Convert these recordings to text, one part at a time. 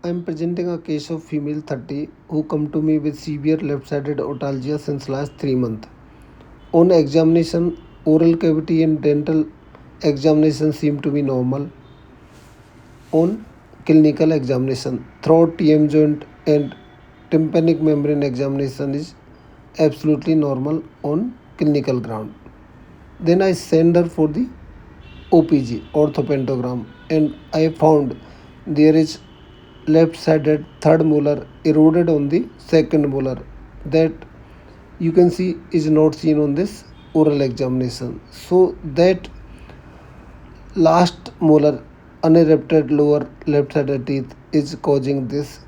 I am presenting a case of female 30 who come to me with severe left-sided otalgia since last 3 months. On examination, oral cavity and dental examination seem to be normal. On clinical examination, throat, TM joint and tympanic membrane examination is absolutely normal on clinical ground. Then I send her for the OPG, orthopentogram, and I found there is left-sided third molar eroded on the second molar that you can see is not seen on this oral examination. So that last molar unerupted lower left-sided teeth is causing this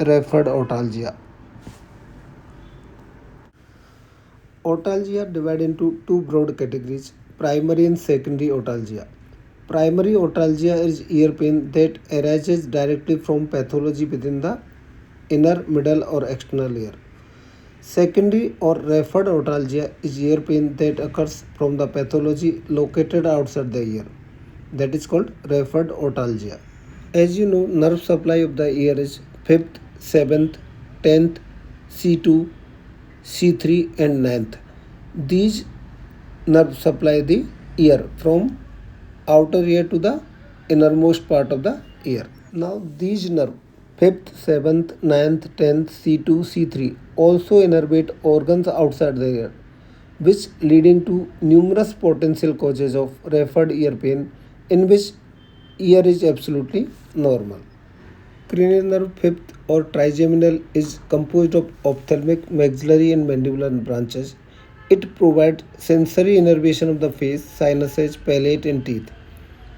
referred otalgia. Otalgia divided into two broad categories, primary and secondary otalgia. Primary otalgia is ear pain that arises directly from pathology within the inner, middle or external ear. Secondary or referred otalgia is ear pain that occurs from the pathology located outside the ear. That is called referred otalgia. As you know, nerve supply of the ear is 5th, 7th, 10th, C2, C3 and 9th. These nerve supply the ear from outer ear to the innermost part of the ear. Now these nerve 5th, 7th, 9th, 10th, C2, C3 also innervate organs outside the ear, which leading to numerous potential causes of referred ear pain in which ear is absolutely normal. Cranial nerve 5th or trigeminal is composed of ophthalmic, maxillary and mandibular branches. It provides sensory innervation of the face, sinuses, palate and teeth.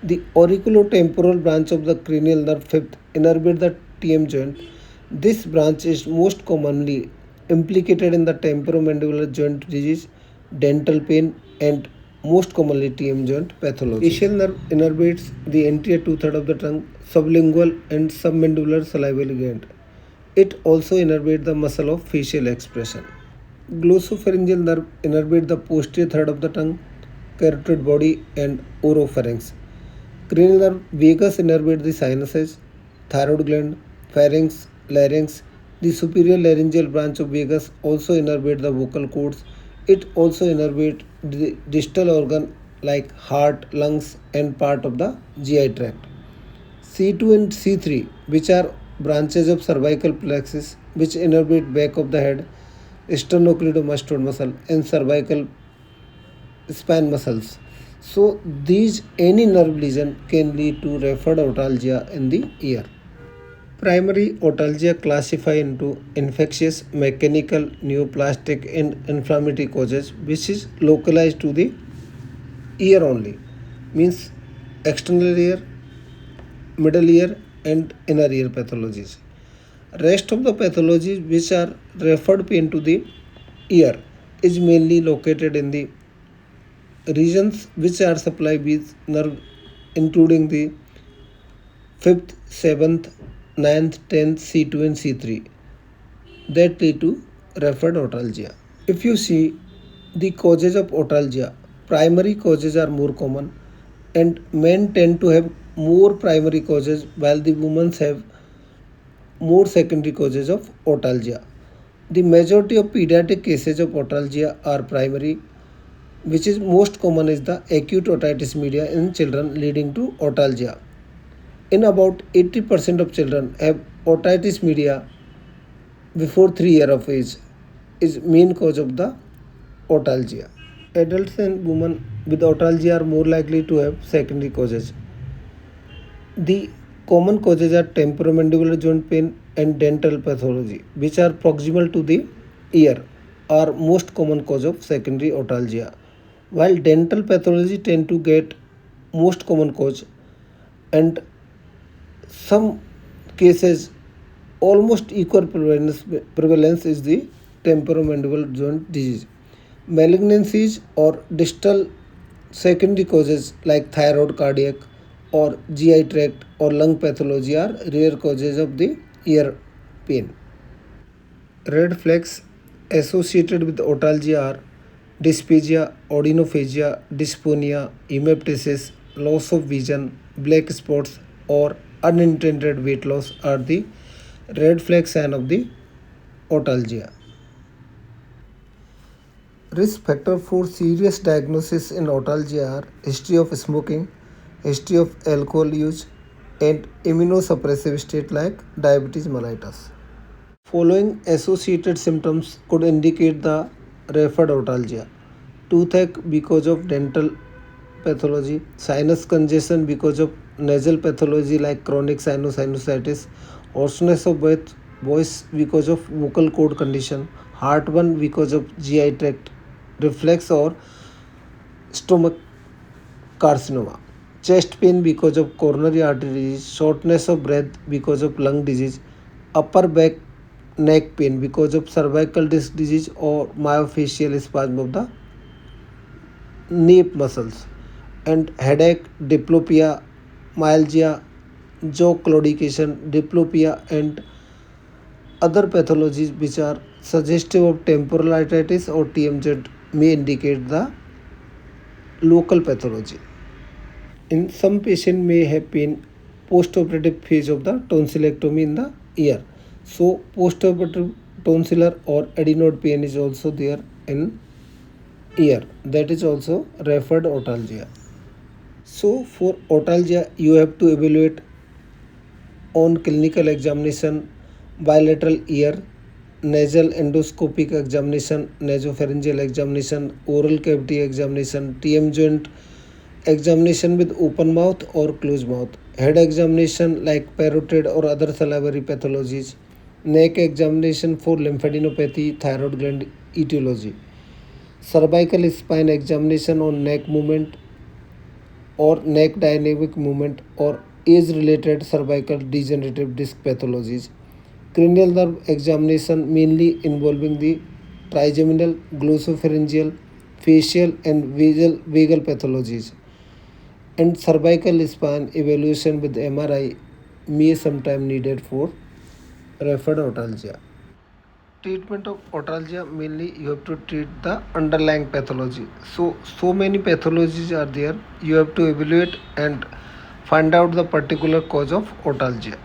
The auriculotemporal branch of the cranial nerve 5th innervates the TM joint. This branch is most commonly implicated in the temporomandibular joint disease, dental pain and most commonly TM joint pathology. Facial nerve innervates the anterior two-thirds of the tongue, sublingual and submandibular salivary gland. It also innervates the muscle of facial expression. Glossopharyngeal nerve innervates the posterior third of the tongue, carotid body and oropharynx. Cranial nerve vagus innervates the sinuses, thyroid gland, pharynx, larynx. The superior laryngeal branch of vagus also innervates the vocal cords. It also innervates the distal organ like heart, lungs and part of the GI tract. C2 and C3, which are branches of cervical plexus which innervate back of the head, sternocleidomastoid muscle and cervical spine muscles. So these any nerve lesion can lead to referred otalgia in the ear. Primary otalgia classify into infectious, mechanical, neoplastic and inflammatory causes which is localized to the ear only, means external ear, middle ear and inner ear pathologies. Rest of the pathologies which are referred pain to the ear is mainly located in the regions which are supplied with nerve including the 5th, 7th, 9th, 10th, C2 and C3 that lead to referred otalgia. If you see the causes of otalgia, primary causes are more common and men tend to have more primary causes while the women have more secondary causes of otalgia. The majority of pediatric cases of otalgia are primary, which is most common is the acute otitis media in children leading to otalgia. In about 80% of children have otitis media before 3 years of age is main cause of the otalgia. Adults and women with otalgia are more likely to have secondary causes. The common causes are temporomandibular joint pain and dental pathology, which are proximal to the ear, are most common cause of secondary otalgia. While dental pathology tend to get most common cause and some cases almost equal prevalence is the temporomandibular joint disease. Malignancies or distal secondary causes like thyroid, cardiac or GI tract or lung pathology are rare causes of the ear pain. Red flags associated with otalgia are dysphagia, odynophagia, dysphonia, hemoptysis, loss of vision, black spots or unintended weight loss are the red flag sign of the otalgia. Risk factor for serious diagnosis in otalgia are history of smoking, history of alcohol use, and immunosuppressive state like diabetes mellitus. Following associated symptoms could indicate the referred otalgia: toothache because of dental pathology, sinus congestion because of nasal pathology like chronic sinusitis, hoarseness of breath, voice because of vocal cord condition, heartburn because of GI tract reflex or stomach carcinoma, chest pain because of coronary artery disease, shortness of breath because of lung disease, upper back neck pain because of cervical disc disease or myofascial spasm of the nape muscles, and headache, diplopia, myalgia, jaw claudication, diplopia, and other pathologies which are suggestive of temporal arteritis or TMZ may indicate the local pathology. In some patient may have been postoperative phase of the tonsillectomy in the ear. So postoperative tonsillar or adenoid pain is also there in ear. That is also referred otalgia. So for otalgia, you have to evaluate on clinical examination, bilateral ear, nasal endoscopic examination, nasopharyngeal examination, oral cavity examination, TM joint examination with open mouth or closed mouth, head examination like parotid or other salivary pathologies, neck examination for lymphadenopathy, thyroid gland etiology, cervical spine examination on neck movement or neck dynamic movement or age related cervical degenerative disc pathologies, cranial nerve examination mainly involving the trigeminal, glossopharyngeal, facial and vagal pathologies, and cervical spine evaluation with MRI may sometime needed for referred otalgia. Treatment of otalgia, mainly you have to treat the underlying pathology. So many pathologies are there, you have to evaluate and find out the particular cause of otalgia.